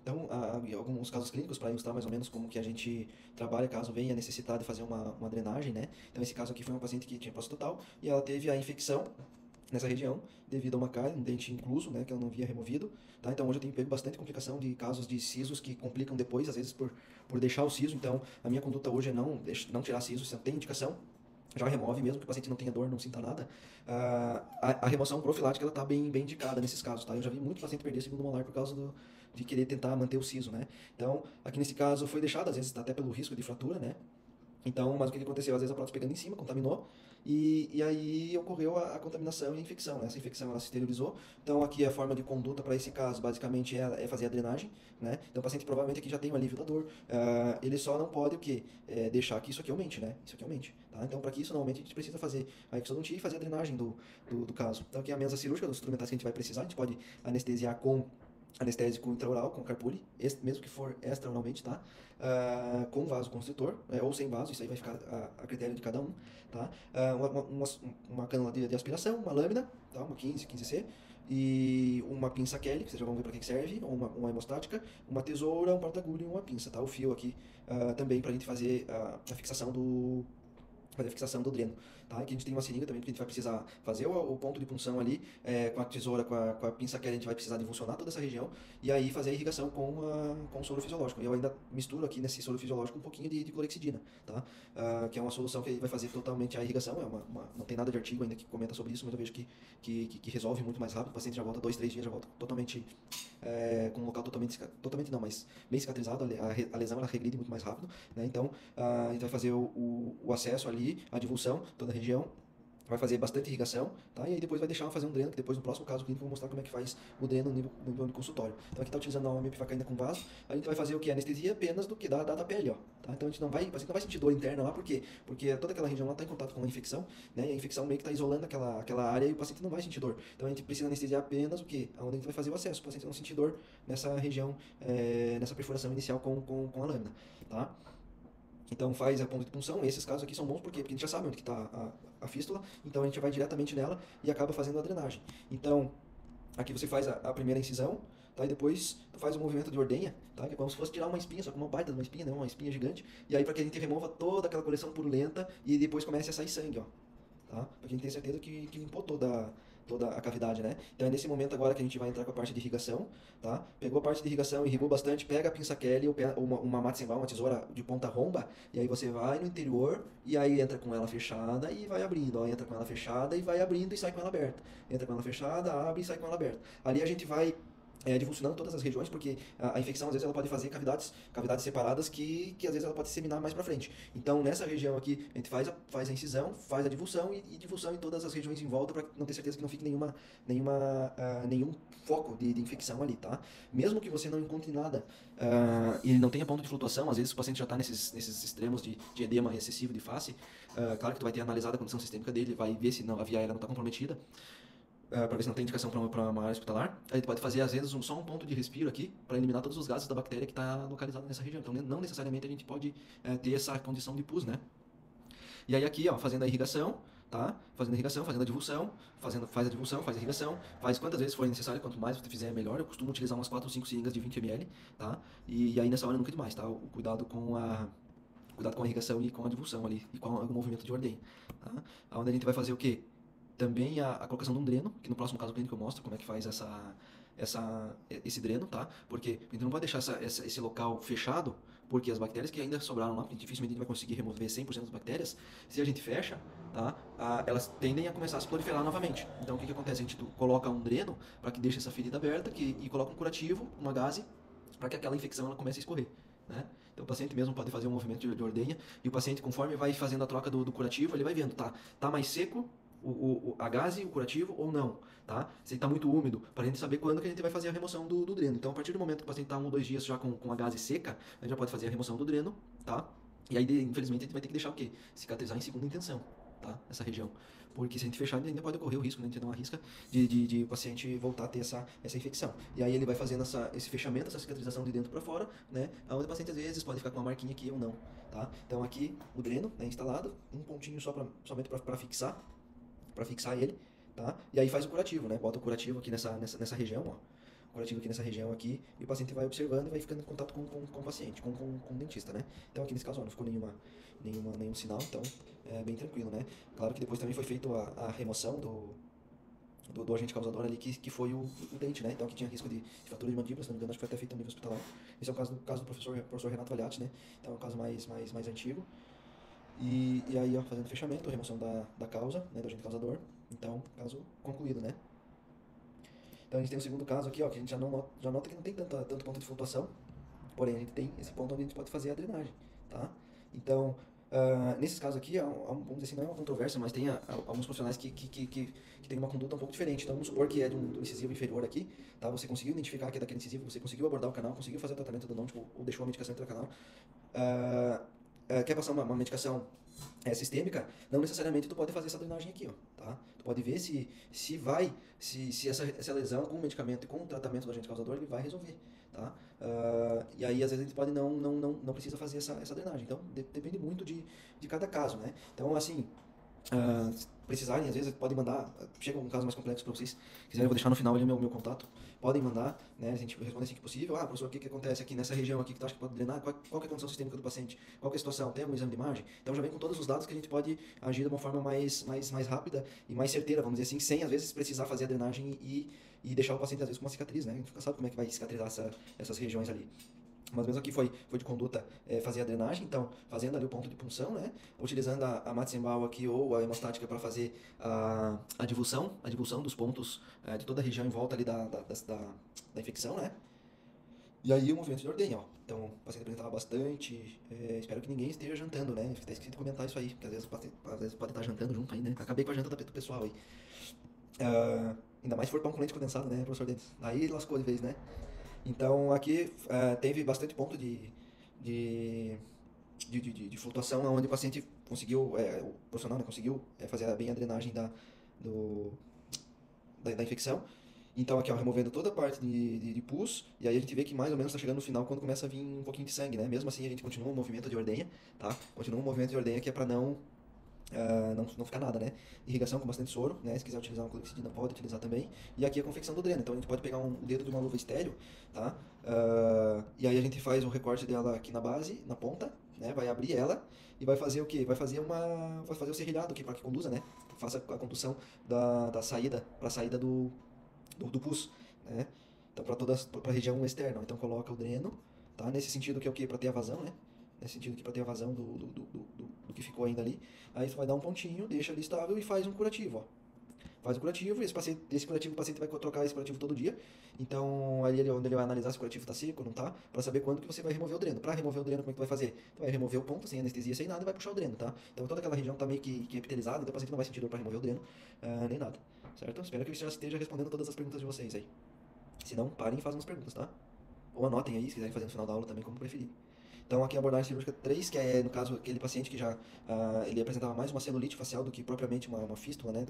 Então, alguns casos clínicos, para ilustrar mais ou menos como que a gente trabalha caso venha a necessidade de fazer uma drenagem, né? Então, esse caso aqui foi uma paciente que tinha próstata total e ela teve a infecção nessa região devido a uma cárie, um dente incluso, né, que ela não havia removido, tá? Então, hoje eu tenho pego bastante complicação de casos de sisos que complicam depois, às vezes por deixar o siso. Então, a minha conduta hoje é não tirar siso, se tem indicação, já remove, mesmo que o paciente não tenha dor, não sinta nada. A remoção profilática ela está bem indicada nesses casos, tá? Eu já vi muito paciente perder segundo molar por causa de querer tentar manter o siso, né? Então, aqui nesse caso foi deixado, às vezes até pelo risco de fratura, né? Então, mas o que aconteceu? Às vezes a prótese pegando em cima, contaminou, e aí ocorreu a contaminação e a infecção, né? Essa infecção ela se esterilizou. Então, aqui a forma de conduta para esse caso, basicamente, é fazer a drenagem, né? Então, o paciente provavelmente aqui já tem um alívio da dor. Ele só não pode o quê? Deixar que isso aqui aumente, né? Isso aqui aumente, tá? Então, para que isso não aumente, a gente precisa fazer a exodontia e fazer a drenagem do caso. Então, aqui é a mesa cirúrgica, dos instrumentais que a gente vai precisar. A gente pode anestesiar com anestésico intraoral, com carpule, mesmo que for extraoralmente, tá? Com vasoconstritor, ou sem vaso, isso aí vai ficar a critério de cada um, tá? Uma cânula de aspiração, uma lâmina, tá? Uma 15C, e uma pinça Kelly, que vocês já vão ver para que serve, ou uma hemostática, uma tesoura, um porta-agulha e uma pinça, tá? O fio aqui também para a gente fazer a fixação fazer a fixação do dreno, tá? Aqui a gente tem uma seringa também, porque a gente vai precisar fazer o ponto de punção ali, com a tesoura, com a pinça que a gente vai precisar de funcionar toda essa região, e aí fazer a irrigação com o soro fisiológico. E eu ainda misturo aqui nesse soro fisiológico um pouquinho de clorexidina, tá? Que é uma solução que vai fazer totalmente a irrigação, não tem nada de artigo ainda que comenta sobre isso, mas eu vejo que resolve muito mais rápido, o paciente já volta 2, 3 dias, já volta totalmente, com um local totalmente não, mas bem cicatrizado, a lesão ela regride muito mais rápido, né? Então, a gente vai fazer o acesso ali, a divulsão, toda a região, vai fazer bastante irrigação, tá? E aí depois vai deixar fazer um dreno, que depois no próximo caso clínico eu vou mostrar como é que faz o dreno no nível de consultório. Então aqui está utilizando a mepifacaína com vaso, a gente vai fazer o que? Anestesia apenas do que da pele, ó. Tá? Então a gente não vai, o paciente não vai sentir dor interna lá, por quê? Porque toda aquela região lá está em contato com uma infecção, né? E a infecção meio que está isolando aquela área e o paciente não vai sentir dor. Então a gente precisa anestesiar apenas o que? Onde a gente vai fazer o acesso, o paciente não sentir dor nessa região, nessa perfuração inicial com a lâmina, tá? Então faz a ponta de punção, esses casos aqui são bons porque a gente já sabe onde está a fístula, então a gente vai diretamente nela e acaba fazendo a drenagem. Então, aqui você faz a primeira incisão, tá? E depois tu faz o movimento de ordenha, tá? Que é como se fosse tirar uma espinha, só que uma baita de uma espinha, né? Uma espinha gigante. E aí para que a gente remova toda aquela coleção purulenta e depois comece a sair sangue, ó, tá? Para que a gente tenha certeza que limpou toda a cavidade, né? Então é nesse momento agora que a gente vai entrar com a parte de irrigação, tá? Pegou a parte de irrigação, irrigou bastante, pega a pinça Kelly ou uma Matsenbal, uma tesoura de ponta romba, e aí você vai no interior e aí entra com ela fechada e vai abrindo, ó, entra com ela fechada e vai abrindo e sai com ela aberta. Entra com ela fechada, abre e sai com ela aberta. Ali a gente vai divulsionando todas as regiões, porque a infecção às vezes ela pode fazer cavidades separadas que às vezes ela pode disseminar mais para frente. Então nessa região aqui a gente faz a incisão, faz a divulsão e divulsão em todas as regiões em volta para não ter certeza que não fique nenhum foco de infecção ali, tá? Mesmo que você não encontre nada e não tenha ponto de flutuação, às vezes o paciente já está nesses extremos de edema excessivo de face, claro que tu vai ter analisado a condição sistêmica dele, vai ver se não, a via aérea não está comprometida, para ver se não tem indicação para uma área hospitalar. A gente pode fazer, às vezes, só um ponto de respiro aqui para eliminar todos os gases da bactéria que está localizada nessa região. Então, não necessariamente a gente pode ter essa condição de pus, né? E aí aqui, ó, fazendo a irrigação, tá? Fazendo a irrigação, faz a divulsão, faz a divulsão, faz a irrigação, faz quantas vezes for necessário, quanto mais você fizer, melhor. Eu costumo utilizar umas 4 ou 5 seringas de 20 ml, tá? E aí nessa hora nunca é demais, tá? O cuidado com a irrigação e com a divulsão ali, e com o movimento de ordenha, tá? Onde a gente vai fazer o quê? Também a colocação de um dreno, que no próximo caso clínico eu mostro como é que faz esse dreno, tá? Porque a gente não vai deixar esse local fechado, porque as bactérias que ainda sobraram lá, porque dificilmente a gente vai conseguir remover 100% das bactérias, se a gente fecha, tá? Elas tendem a começar a se proliferar novamente. Então o que acontece? A gente coloca um dreno para que deixe essa ferida aberta e coloca um curativo, uma gaze, para que aquela infecção ela comece a escorrer, né? Então o paciente mesmo pode fazer um movimento de ordenha e o paciente, conforme vai fazendo a troca do curativo, ele vai vendo, tá mais seco a gaze, o curativo ou não, tá? Se está muito úmido, para a gente saber quando que a gente vai fazer a remoção do dreno. Então, a partir do momento que o paciente está 1 ou 2 dias já com a gaze seca, a gente já pode fazer a remoção do dreno, tá? E aí, infelizmente, a gente vai ter que deixar o quê? Cicatrizar em segunda intenção, tá? Essa região. Porque se a gente fechar, ainda pode ocorrer o risco, né? A gente não arrisca de o paciente voltar a ter essa infecção. E aí ele vai fazendo esse fechamento, essa cicatrização de dentro para fora, né? Onde o paciente às vezes pode ficar com uma marquinha aqui ou não, tá? Então aqui o dreno é instalado, um pontinho somente para fixar ele, tá? E aí faz o curativo, né? Bota o curativo aqui nessa região, ó. curativo aqui nessa região aqui, e o paciente vai observando e vai ficando em contato com o paciente, com o dentista, né? Então aqui nesse caso ó, não ficou nenhum sinal, então é bem tranquilo, né? Claro que depois também foi feita a remoção do agente causador ali, que foi o dente, né? Então aqui tinha risco de fratura de mandíbula, se não me engano, acho que foi até feito no nível hospitalar. Esse é o caso do professor Renato Valiati, né? Então é um caso mais antigo. E aí, ó, fazendo fechamento, remoção da causa, né, do agente causador. Então, caso concluído, né? Então a gente tem o segundo caso aqui, ó, que a gente já nota que não tem tanto ponto de flutuação, porém a gente tem esse ponto onde a gente pode fazer a drenagem, tá? Então, nesses casos aqui, vamos dizer assim, não é uma controvérsia, mas tem alguns profissionais que têm uma conduta um pouco diferente. Então, vamos supor que é do incisivo inferior aqui, tá? Você conseguiu identificar que é daquele incisivo, você conseguiu abordar o canal, conseguiu fazer o tratamento do não, tipo, ou deixou a medicação entrar no canal. Quer passar uma medicação sistêmica, não necessariamente tu pode fazer essa drenagem aqui, ó, tá? Tu pode ver se essa lesão com o medicamento e com o tratamento do agente causador, ele vai resolver, tá? E aí, às vezes, a gente pode não precisa fazer essa drenagem. Então, depende muito de cada caso, né? Então, assim, se precisarem, às vezes, podem mandar, chega um caso mais complexo para vocês, quiserem, eu vou deixar no final ali meu contato, podem mandar, né, a gente responde assim que possível. Professor, o que acontece aqui nessa região aqui que tu acha que pode drenar, qual que é a condição sistêmica do paciente, qual que é a situação, tem algum exame de imagem? Então já vem com todos os dados que a gente pode agir de uma forma mais rápida e mais certeira, vamos dizer assim, sem às vezes precisar fazer a drenagem e deixar o paciente às vezes com uma cicatriz, né, a gente nunca sabe como é que vai cicatrizar essas regiões ali. Mas mesmo aqui foi de conduta fazer a drenagem, então fazendo ali o ponto de punção, né? Utilizando a Matzenbaum aqui ou a hemostática para fazer a divulsão dos pontos de toda a região em volta ali da infecção, né? E aí o movimento de ordenha, ó. Então o paciente apresentava bastante, espero que ninguém esteja jantando, né? Até esqueci de comentar isso aí, porque às vezes pode estar jantando junto aí, né? Acabei com a janta do pessoal aí. Ainda mais se for pão com leite condensado, né, professor Denis? Aí lascou de vez, né? Então aqui teve bastante ponto de, de flutuação, onde o paciente conseguiu, o profissional, né, conseguiu fazer bem a drenagem da infecção. Então aqui, ó, removendo toda a parte de pus, e aí a gente vê que mais ou menos está chegando no final quando começa a vir um pouquinho de sangue, né? Mesmo assim a gente continua o movimento de ordenha, tá? Continua o movimento de ordenha que é para não ficar nada, né? Irrigação com bastante soro, né? Se quiser utilizar um clorexidina, pode utilizar também. E aqui a confecção do dreno. Então a gente pode pegar o dedo de uma luva estéreo, tá? E aí a gente faz o recorte dela aqui na base, na ponta, né? Vai abrir ela e vai fazer o quê? Vai fazer o serrilhado aqui para que conduza, né? Faça a condução da saída, para a saída do pus, né? Então para a região externa. Então coloca o dreno, tá? Nesse sentido que é o quê? Para ter a vazão, né? Nesse sentido aqui para ter a vazão do que ficou ainda ali. Aí você vai dar um pontinho, deixa ali estável e faz um curativo, ó. Faz o curativo, esse curativo o paciente vai trocar esse curativo todo dia. Então, ali onde ele vai analisar se o curativo está seco ou não está, para saber quando que você vai remover o dreno. Para remover o dreno, como é que tu vai fazer? Tu vai remover o ponto, sem anestesia, sem nada, e vai puxar o dreno, tá? Então, toda aquela região está meio que epitelizada, então o paciente não vai sentir dor para remover o dreno, nem nada, certo? Espero que eu já esteja respondendo todas as perguntas de vocês aí. Se não, parem e façam as perguntas, tá? Ou anotem aí, se quiserem fazer no final da aula também, como preferir. Então aqui a abordagem cirúrgica 3, que é, no caso, aquele paciente que já ele apresentava mais uma celulite facial do que propriamente uma fístula, né,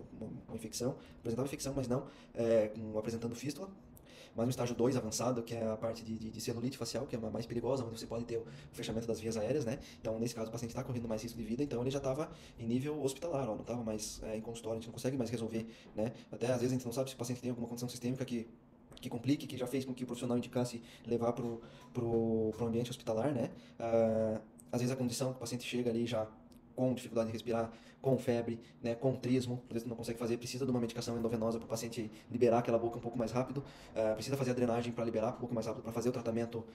uma infecção. Apresentava infecção, mas não apresentando fístula. Mas no estágio 2 avançado, que é a parte de celulite facial, que é a mais perigosa, onde você pode ter o fechamento das vias aéreas, né? Então, nesse caso, o paciente está correndo mais risco de vida, então ele já estava em nível hospitalar, ó, não estava mais em consultório, a gente não consegue mais resolver, né? Até às vezes a gente não sabe se o paciente tem alguma condição sistêmica que complique, que já fez com que o profissional indicasse levar pro ambiente hospitalar, né? Às vezes a condição que o paciente chega ali já com dificuldade de respirar, com febre, né, com trismo, às vezes não consegue fazer, precisa de uma medicação endovenosa para o paciente liberar aquela boca um pouco mais rápido, precisa fazer a drenagem para liberar um pouco mais rápido, para fazer o tratamento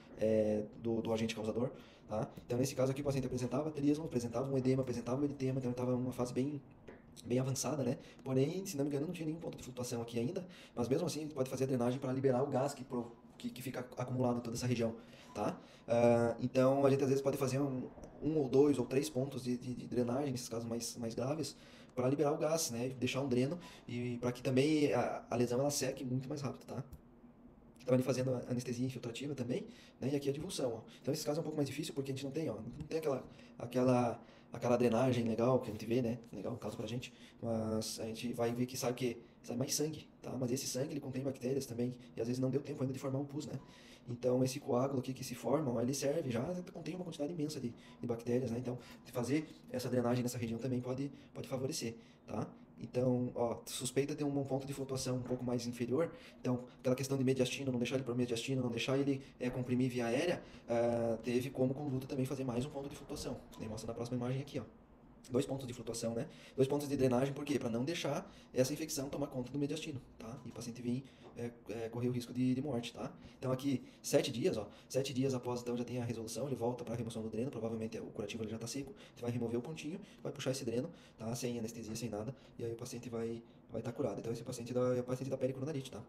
do agente causador, tá? Então nesse caso aqui o paciente apresentava trismo, apresentava um edema, apresentava um eritema, então ele estava em uma fase bem avançada, né? Porém, se não me engano, não tinha nenhum ponto de flutuação aqui ainda, mas mesmo assim a gente pode fazer a drenagem para liberar o gás que fica acumulado em toda essa região, tá? Então a gente às vezes pode fazer um ou dois ou três pontos de drenagem, nesses casos mais graves, para liberar o gás, né? Deixar um dreno e para que também a lesão ela seque muito mais rápido, tá? Então ali fazendo a anestesia infiltrativa também, né? E aqui a divulsão, ó. Então esse caso é um pouco mais difícil porque a gente não tem, ó, não tem aquela drenagem legal que a gente vê, né? Legal, caso pra gente, mas a gente vai ver que sabe que sai mais sangue, tá? Mas esse sangue ele contém bactérias também e às vezes não deu tempo ainda de formar um pus, né? Então esse coágulo aqui que se forma, ó, ele serve já contém uma quantidade imensa de bactérias, né? Então fazer essa drenagem nessa região também pode favorecer, tá? Então, ó, suspeita ter um ponto de flutuação um pouco mais inferior. Então, aquela questão de mediastino, não deixar ele por mediastino, não deixar ele comprimir via aérea, teve como conduta também fazer mais um ponto de flutuação. Nem mostra na próxima imagem aqui, ó. 2 pontos de flutuação, né? 2 pontos de drenagem, por quê? Para não deixar essa infecção tomar conta do mediastino, tá? E o paciente vir correr o risco de morte, tá? Então aqui, 7 dias, ó. 7 dias após, então já tem a resolução, ele volta para a remoção do dreno, provavelmente o curativo ele já tá seco. Você vai remover o pontinho, vai puxar esse dreno, tá? Sem anestesia, sem nada, e aí o paciente vai estar curado. Então esse paciente é o paciente da pericoronarite, tá?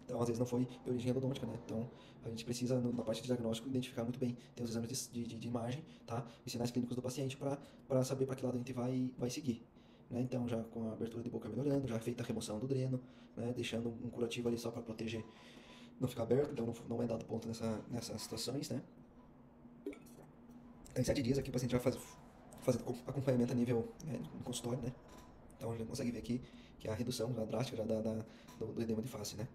Então, às vezes não foi de origem endodôntica, né? Então, a gente precisa, na parte de diagnóstico, identificar muito bem. Tem os exames de imagem, tá? Os sinais clínicos do paciente para saber para que lado a gente vai seguir. Né? Então, já com a abertura de boca melhorando, já feita a remoção do dreno, né? Deixando um curativo ali só para proteger, não ficar aberto, então não é dado ponto nessas situações, né? Então, em 7 dias aqui o paciente vai fazer acompanhamento a nível no consultório, né? Então, a gente consegue ver aqui que a redução já drástica já do edema de face, né?